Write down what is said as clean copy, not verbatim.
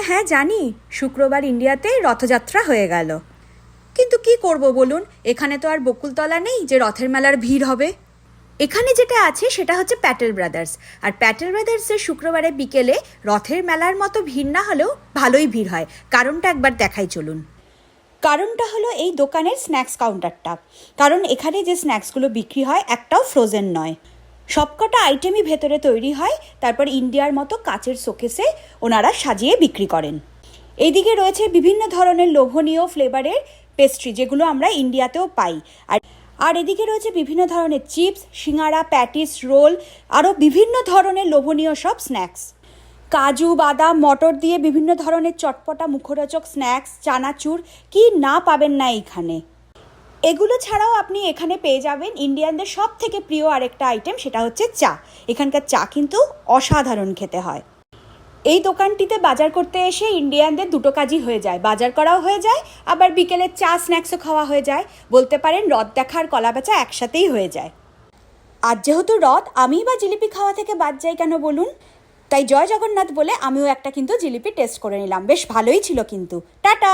হ্যাঁ জানি, শুক্রবার ইন্ডিয়াতে রথযাত্রা হয়ে গেল। কিন্তু কি করব বলুন, এখানে তো আর বকুলতলা নেই যে রথের মেলার ভিড় হবে। এখানে যেটা আছে সেটা হচ্ছে প্যাটেল ব্রাদার্স, আর প্যাটেল ব্রাদার্সের শুক্রবারে বিকেলে রথের মেলার মতো ভিড় না হলেও ভালোই ভিড় হয়। কারণটা একবার দেখাই চলুন। কারণটা হলো এই দোকানের স্ন্যাক্স কাউন্টারটা। কারণ এখানে যে স্ন্যাক্সগুলো বিক্রি হয় একটাও ফ্রোজেন নয়, সবকটা আইটেমই ভেতরে তৈরি হয়, তারপর ইন্ডিয়ার মতো কাচের শোকেসে ওনারা সাজিয়ে বিক্রি করেন। এইদিকে রয়েছে বিভিন্ন ধরনের লোভনীয় ফ্লেভারের পেস্ট্রি, যেগুলো আমরা ইন্ডিয়াতেও পাই। আর এদিকে রয়েছে বিভিন্ন ধরনের চিপস, সিঙ্গারা, প্যাটিস, রোল, আরও বিভিন্ন ধরনের লোভনীয় সব স্ন্যাক্স। কাজু, বাদাম, মটর দিয়ে বিভিন্ন ধরনের চটপটা মুখরোচক স্ন্যাক্স, চানাচুর, কি না পাবেন না এইখানে। এগুলো ছাড়াও আপনি এখানে পেয়ে যাবেন ইন্ডিয়ানদের সব থেকে প্রিয় আরেকটা আইটেম, সেটা হচ্ছে চা। এখানকার চা কিন্তু অসাধারণ খেতে হয়। এই দোকানটিতে বাজার করতে এসে ইন্ডিয়ানদের দুটো কাজই হয়ে যায়, বাজার করাও হয়ে যায়, আবার বিকেলের চা স্ন্যাক্সও খাওয়া হয়ে যায়। বলতে পারেন রথ দেখার কলা বেচা একসাথেই হয়ে যায়। আর যেহেতু রথ, আমিই বা জিলিপি খাওয়া থেকে বাদ যাই কেন বলুন? তাই জয় জগন্নাথ বলে আমিও একটা কিন্তু জিলিপি টেস্ট করে নিলাম, বেশ ভালোই ছিল কিন্তু। টাটা।